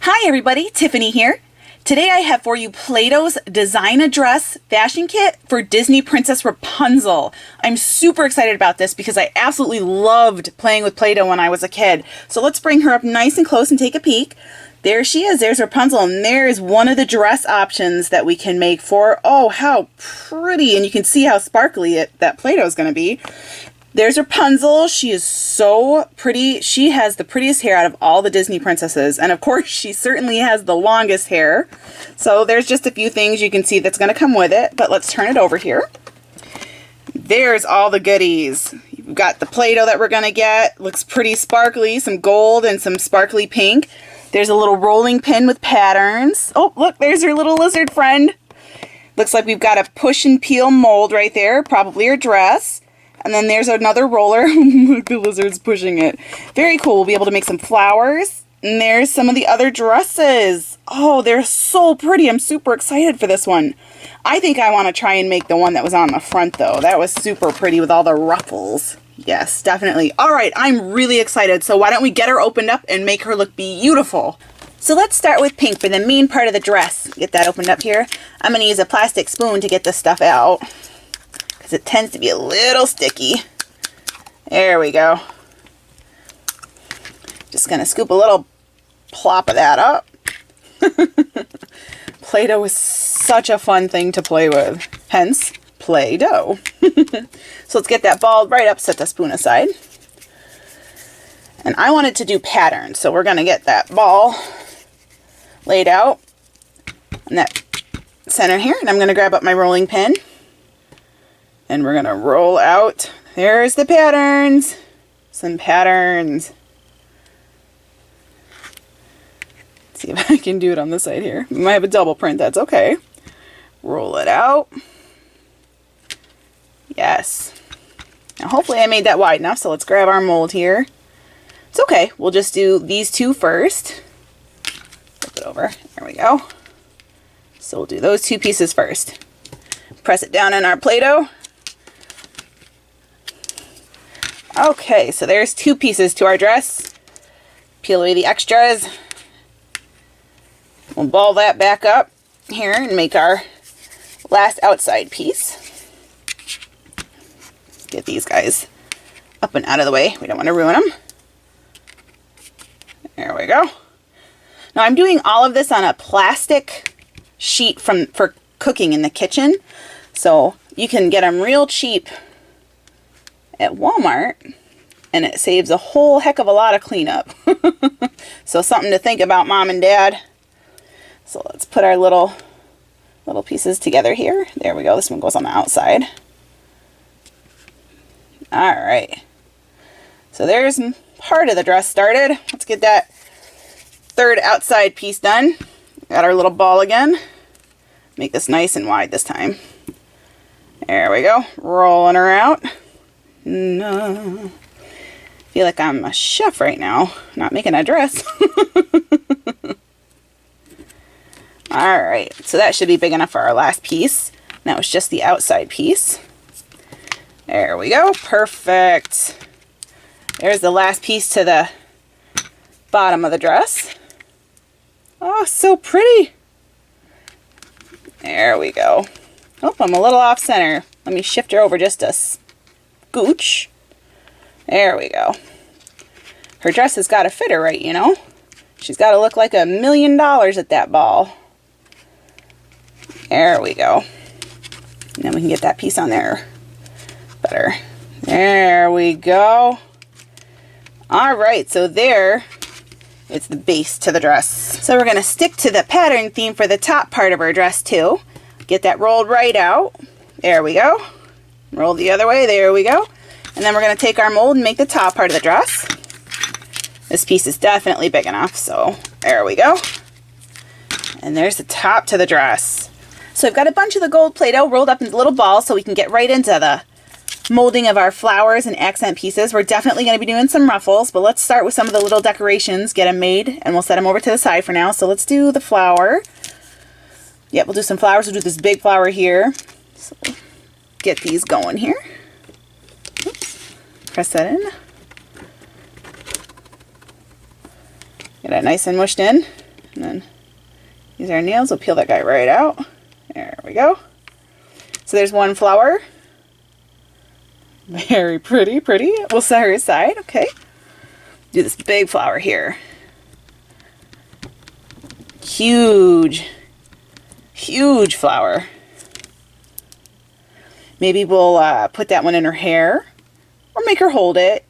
Hi everybody, Tiffany here. Today I have for you Play-Doh's Design a Dress fashion kit for Disney Princess Rapunzel. I'm super excited about this because I absolutely loved playing with Play-Doh when I was a kid. So let's bring her up nice and close and take a peek. There she is, there's Rapunzel, and there's one of the dress options that we can make for, oh how pretty, and you can see how sparkly that Play-Doh is going to be. There's Rapunzel. She is so pretty. She has the prettiest hair out of all the Disney princesses. And of course, she certainly has the longest hair. So there's just a few things you can see that's going to come with it. But let's turn it over here. There's all the goodies. You've got the Play-Doh that we're going to get. Looks pretty sparkly. Some gold and some sparkly pink. There's a little rolling pin with patterns. Oh, look, there's her little lizard friend. Looks like we've got a push and peel mold right there. Probably her dress. And then there's another roller. Look, the lizard's pushing it. Very cool. We'll be able to make some flowers. And there's some of the other dresses. Oh, they're so pretty. I'm super excited for this one. I think I want to try and make the one that was on the front, though. That was super pretty with all the ruffles. Yes, definitely. All right, I'm really excited. So why don't we get her opened up and make her look beautiful. So let's start with pink for the main part of the dress. Get that opened up here. I'm going to use a plastic spoon to get this stuff out, because it tends to be a little sticky. There we go. Just going to scoop a little plop of that up. Play-Doh is such a fun thing to play with. Hence, Play-Doh. So let's get that ball right up, set the spoon aside. And I wanted to do patterns, so we're going to get that ball laid out in that center here. And I'm going to grab up my rolling pin. And we're going to roll out. There's the patterns. Some patterns. Let's see if I can do it on this side here. We might have a double print. That's okay. Roll it out. Yes. Now hopefully I made that wide enough. So let's grab our mold here. It's okay. We'll just do these two first. Flip it over. There we go. So we'll do those two pieces first. Press it down in our Play-Doh. Okay, so there's two pieces to our dress. Peel away the extras. We'll ball that back up here and make our last outside piece. Let's get these guys up and out of the way. We don't want to ruin them. There we go. Now I'm doing all of this on a plastic sheet for cooking in the kitchen. So you can get them real cheap at Walmart, and it saves a whole heck of a lot of cleanup. So something to think about, Mom and Dad. So let's put our little pieces together here. There we go. This one goes on the outside. All right. So there's part of the dress started. Let's get that third outside piece done. Got our little ball again. Make this nice and wide this time. There we go. Rolling her out. No. I feel like I'm a chef right now, not making a dress. Alright, so that should be big enough for our last piece. That was just the outside piece. There we go. Perfect. There's the last piece to the bottom of the dress. Oh, so pretty. There we go. Oh, I'm a little off center. Let me shift her over just a scooch. There we go. Her dress has got to fit her right, you know. She's got to look like $1 million at that ball. There we go. And then we can get that piece on there better. There we go. All right, so there, it's the base to the dress. So we're going to stick to the pattern theme for the top part of our dress too. Get that rolled right out. There we go. Roll the other way. There we go. And then we're going to take our mold and make the top part of the dress. This piece is definitely big enough, so there we go. And there's the top to the dress. So I've got a bunch of the gold Play-Doh rolled up into little balls so we can get right into the molding of our flowers and accent pieces. We're definitely going to be doing some ruffles, but let's start with some of the little decorations, get them made, and we'll set them over to the side for now. So let's do the flower. Yep, we'll do some flowers. We'll do this big flower here. So get these going here. Oops. Press that in. Get it nice and mushed in. And then use our nails, we'll peel that guy right out. There we go. So there's one flower. Very pretty, pretty. We'll set her aside, okay. Do this big flower here. Huge, huge flower. Maybe we'll put that one in her hair or make her hold it.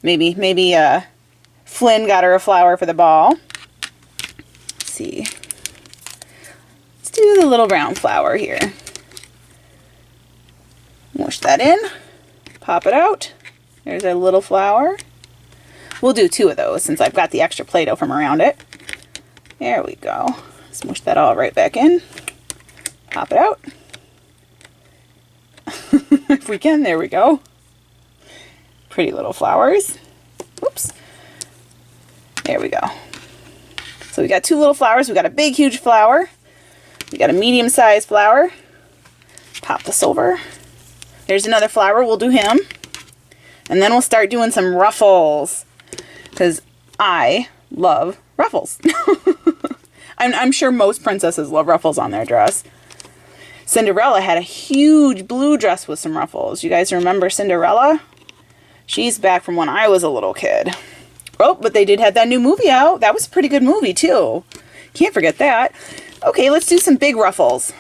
Maybe Flynn got her a flower for the ball. Let's see. Let's do the little brown flower here. Mush that in. Pop it out. There's our little flower. We'll do 2 of those since I've got the extra Play-Doh from around it. There we go. Smush that all right back in. Pop it out. If we can, there we go. Pretty little flowers. Oops. There we go. So we got 2 little flowers. We got a big, huge flower. We got a medium-sized flower. Pop this over. There's another flower. We'll do him. And then we'll start doing some ruffles. Because I love ruffles. I'm sure most princesses love ruffles on their dress. Cinderella had a huge blue dress with some ruffles. You guys remember Cinderella? She's back from when I was a little kid. Oh, but they did have that new movie out. That was a pretty good movie, too. Can't forget that. Okay, let's do some big ruffles.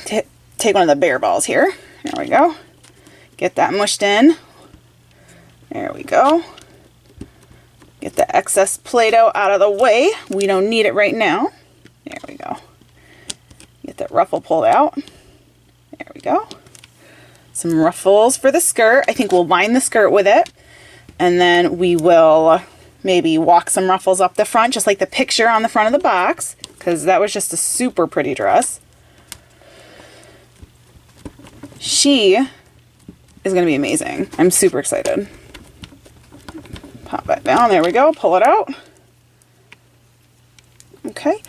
Take one of the bear balls here. There we go. Get that mushed in. There we go. Get the excess Play-Doh out of the way. We don't need it right now. There we go. Get that ruffle pulled out. There we go. Some ruffles for the skirt. I think we'll line the skirt with it. And then we will maybe walk some ruffles up the front, just like the picture on the front of the box, because that was just a super pretty dress. She is going to be amazing. I'm super excited. Pop that down. There we go. Pull it out. Okay.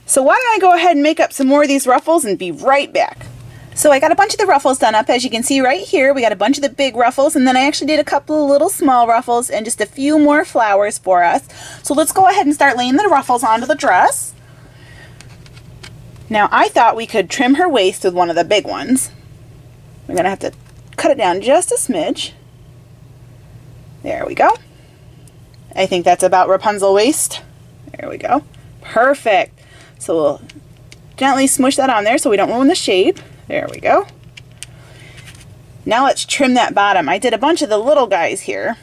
So why don't I go ahead and make up some more of these ruffles and be right back. So I got a bunch of the ruffles done up. As you can see right here, we got a bunch of the big ruffles, and then I actually did a couple of little small ruffles and just a few more flowers for us. So let's go ahead and start laying the ruffles onto the dress. Now I thought we could trim her waist with one of the big ones. We're going to have to cut it down just a smidge. There we go. I think that's about Rapunzel waist. There we go. Perfect. So we'll gently smush that on there so we don't ruin the shape. There we go. Now let's trim that bottom. I did a bunch of the little guys here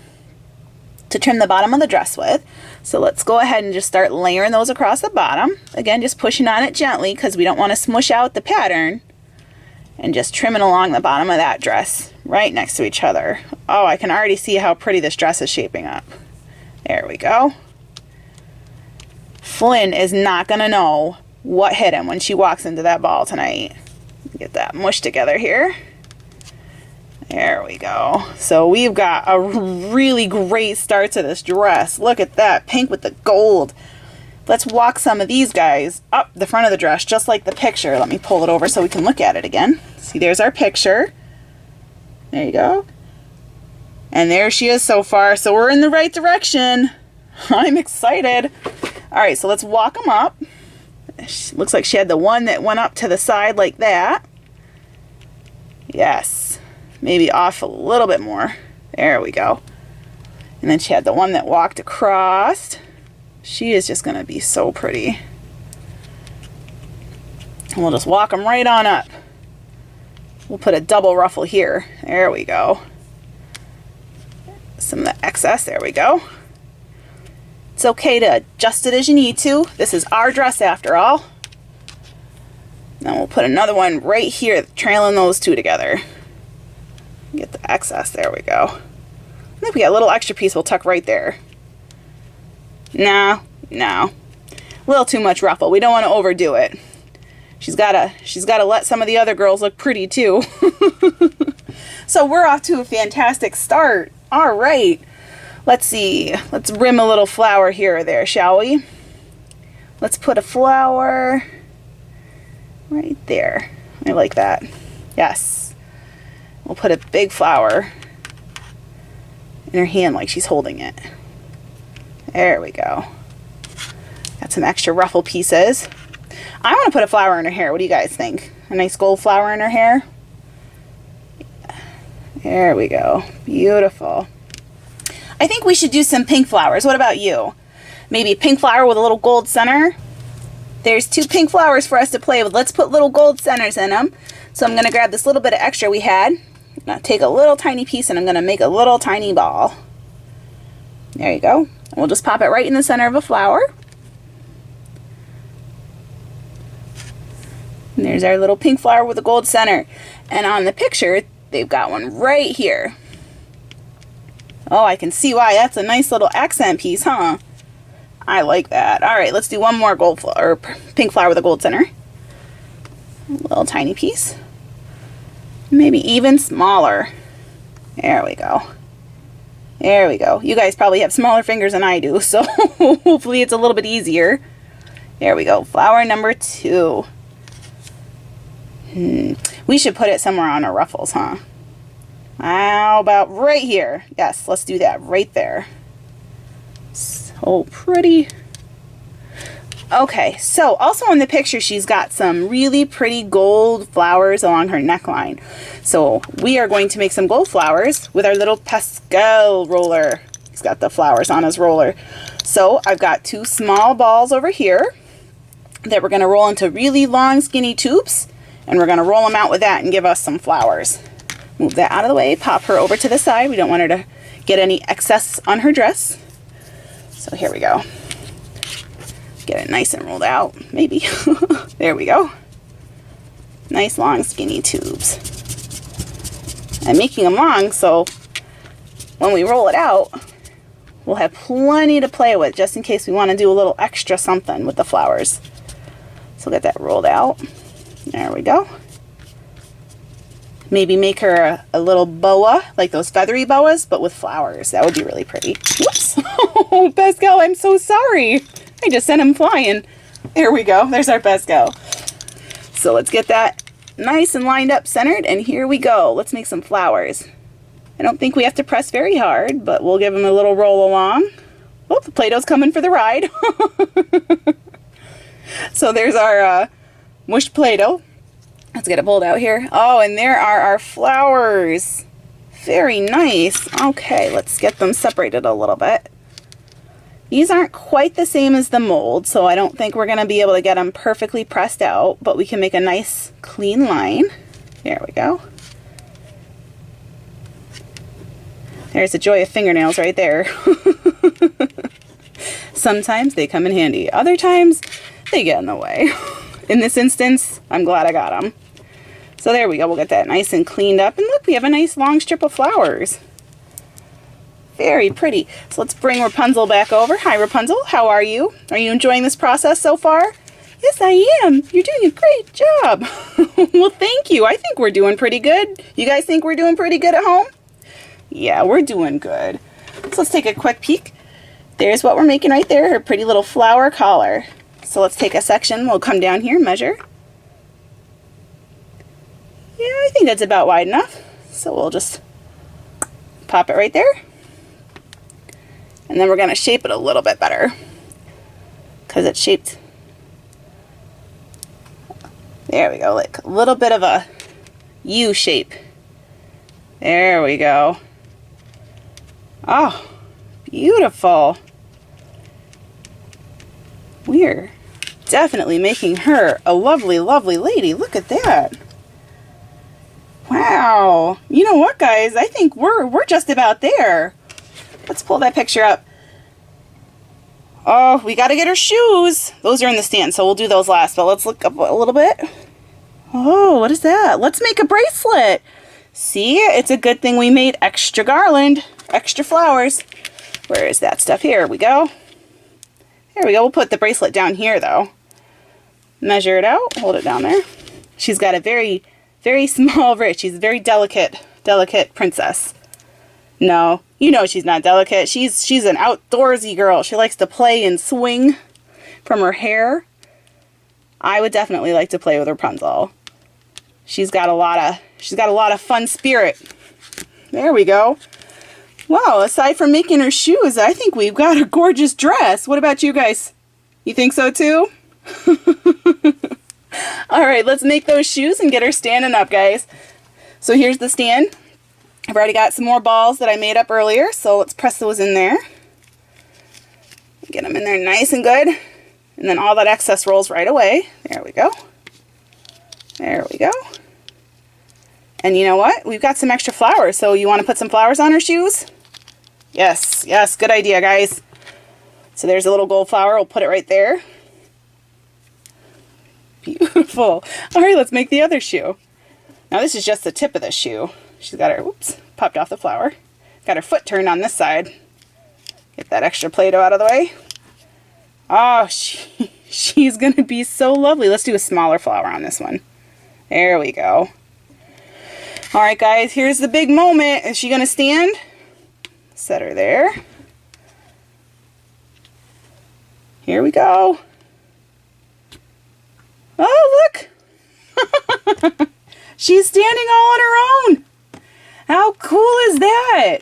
to trim the bottom of the dress with. So let's go ahead and just start layering those across the bottom. Again, just pushing on it gently because we don't want to smush out the pattern. And just trimming along the bottom of that dress right next to each other. Oh, I can already see how pretty this dress is shaping up. There we go. Flynn is not going to know what hit him when she walks into that ball tonight. Get that mushed together here. There we go. So we've got a really great start to this dress. Look at that, pink with the gold. Let's walk some of these guys up the front of the dress, just like the picture. Let me pull it over so we can look at it again. See, there's our picture. There you go. And there she is so far. So we're in the right direction. I'm excited. All right, so let's walk them up. Looks like she had the one that went up to the side like that. Yes. Maybe off a little bit more. There we go. And then she had the one that walked across. She is just going to be so pretty. And we'll just walk them right on up. We'll put a double ruffle here. There we go. Some of the excess. There we go. It's okay to adjust it as you need to. This is our dress after all. Then we'll put another one right here, trailing those two together. Get the excess. There we go. And if we got a little extra piece, we'll tuck right there. No. A little too much ruffle. We don't want to overdo it. She's gotta let some of the other girls look pretty too. So we're off to a fantastic start. All right. Let's see. Let's rim a little flower here or there, shall we? Let's put a flower right there. I like that. Yes. We'll put a big flower in her hand like she's holding it. There we go. Got some extra ruffle pieces. I want to put a flower in her hair. What do you guys think? A nice gold flower in her hair? There we go. Beautiful. I think we should do some pink flowers. What about you? Maybe a pink flower with a little gold center? There's 2 pink flowers for us to play with. Let's put little gold centers in them. So I'm going to grab this little bit of extra we had. I'm going to take a little tiny piece and I'm going to make a little tiny ball. There you go. And we'll just pop it right in the center of a flower. And there's our little pink flower with a gold center. And on the picture, they've got one right here. Oh, I can see why. That's a nice little accent piece, huh? I like that. All right, let's do one more gold flower, or pink flower with a gold center. A little tiny piece. Maybe even smaller. There we go. There we go. You guys probably have smaller fingers than I do, so hopefully it's a little bit easier. There we go. Flower number 2. We should put it somewhere on our ruffles, huh? How about right here? Yes, let's do that right there. So pretty. Okay, so also in the picture, she's got some really pretty gold flowers along her neckline. So we are going to make some gold flowers with our little pastel roller. He's got the flowers on his roller. So I've got 2 small balls over here that we're going to roll into really long skinny tubes. And we're going to roll them out with that and give us some flowers. Move that out of the way. Pop her over to the side. We don't want her to get any excess on her dress. So here we go. Get it nice and rolled out. Maybe. There we go. Nice long skinny tubes. I'm making them long so when we roll it out, we'll have plenty to play with just in case we want to do a little extra something with the flowers. So get that rolled out. There we go. Maybe make her a little boa, like those feathery boas, but with flowers. That would be really pretty. Whoops. Oh, Pascal, I'm so sorry. I just sent him flying. There we go. There's our Pascal. So let's get that nice and lined up, centered, and here we go. Let's make some flowers. I don't think we have to press very hard, but we'll give them a little roll along. Oh, the Play-Doh's coming for the ride. So there's our mushed Play-Doh. Let's get it pulled out here. Oh, and there are our flowers. Very nice. Okay, let's get them separated a little bit. These aren't quite the same as the mold, so I don't think we're going to be able to get them perfectly pressed out, but we can make a nice clean line. There we go. There's the joy of fingernails right there. Sometimes they come in handy. Other times, they get in the way. In this instance, I'm glad I got them. So there we go. We'll get that nice and cleaned up. And look, we have a nice long strip of flowers. Very pretty. So let's bring Rapunzel back over. Hi, Rapunzel. How are you? Are you enjoying this process so far? Yes, I am. You're doing a great job. Well, thank you. I think we're doing pretty good. You guys think we're doing pretty good at home? Yeah, we're doing good. So let's take a quick peek. There's what we're making right there, her pretty little flower collar. So let's take a section. We'll come down here, measure. Yeah, I think that's about wide enough. So we'll just pop it right there. And then we're going to shape it a little bit better because it's shaped. There we go, like a little bit of a U shape. There we go. Oh, beautiful. We're definitely making her a lovely, lovely lady. Look at that. Wow. You know what, guys? I think we're just about there. Let's pull that picture up. Oh, we got to get her shoes. Those are in the stand, so we'll do those last. But let's look up a little bit. Oh, what is that? Let's make a bracelet. See, it's a good thing we made extra garland, extra flowers. Where is that stuff? Here we go. There we go. We'll put the bracelet down here, though. Measure it out. Hold it down there. She's got a very, very small wrist. She's a very delicate princess. No, you know she's not delicate. She's an outdoorsy girl. She likes to play and swing from her hair. I would definitely like to play with Rapunzel. She's got a lot of fun spirit. There we go. Wow, aside from making her shoes, I think we've got a gorgeous dress. What about you guys? You think so too? All right, let's make those shoes and get her standing up, guys. So here's the stand. I've already got some more balls that I made up earlier, so let's press those in there. Get them in there nice and good. And then all that excess rolls right away. There we go. There we go. And you know what? We've got some extra flowers, so you want to put some flowers on her shoes? Yes, yes, good idea, guys. So there's a little gold flower. We'll put it right there. Beautiful. All right, let's make the other shoe. Now this is just the tip of the shoe. She's got her, oops, popped off the flower. Got her foot turned on this side. Get that extra Play-Doh out of the way. Oh, she's going to be so lovely. Let's do a smaller flower on this one. There we go. All right, guys, here's the big moment. Is she going to stand? Set her there. Here we go. Oh, look. She's standing all on her own. How cool is that?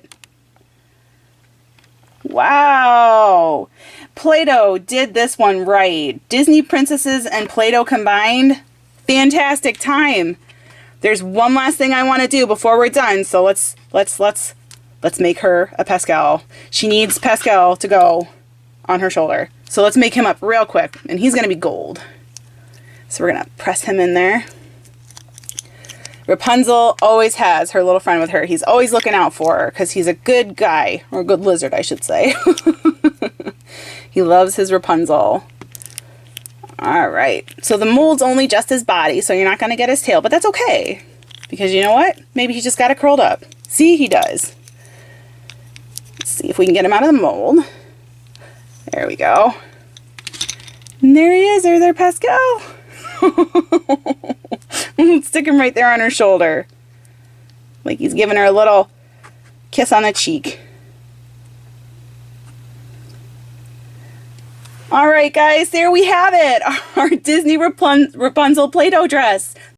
Wow. Play-Doh did this one right. Disney princesses and Play-Doh combined. Fantastic time. There's one last thing I want to do before we're done. So let's make her a Pascal. She needs Pascal to go on her shoulder. So let's make him up real quick. And he's going to be gold. So we're going to press him in there. Rapunzel always has her little friend with her. He's always looking out for her because he's a good guy, or a good lizard, I should say. He loves his Rapunzel. All right. So the mold's only just his body, so you're not going to get his tail, but that's okay. Because you know what? Maybe he just got it curled up. See, he does. Let's see if we can get him out of the mold. There we go. And there he is. There's our Pascal. Stick him right there on her shoulder. Like he's giving her a little kiss on the cheek. All right, guys, there we have it. Our Disney Rapunzel Play-Doh dress.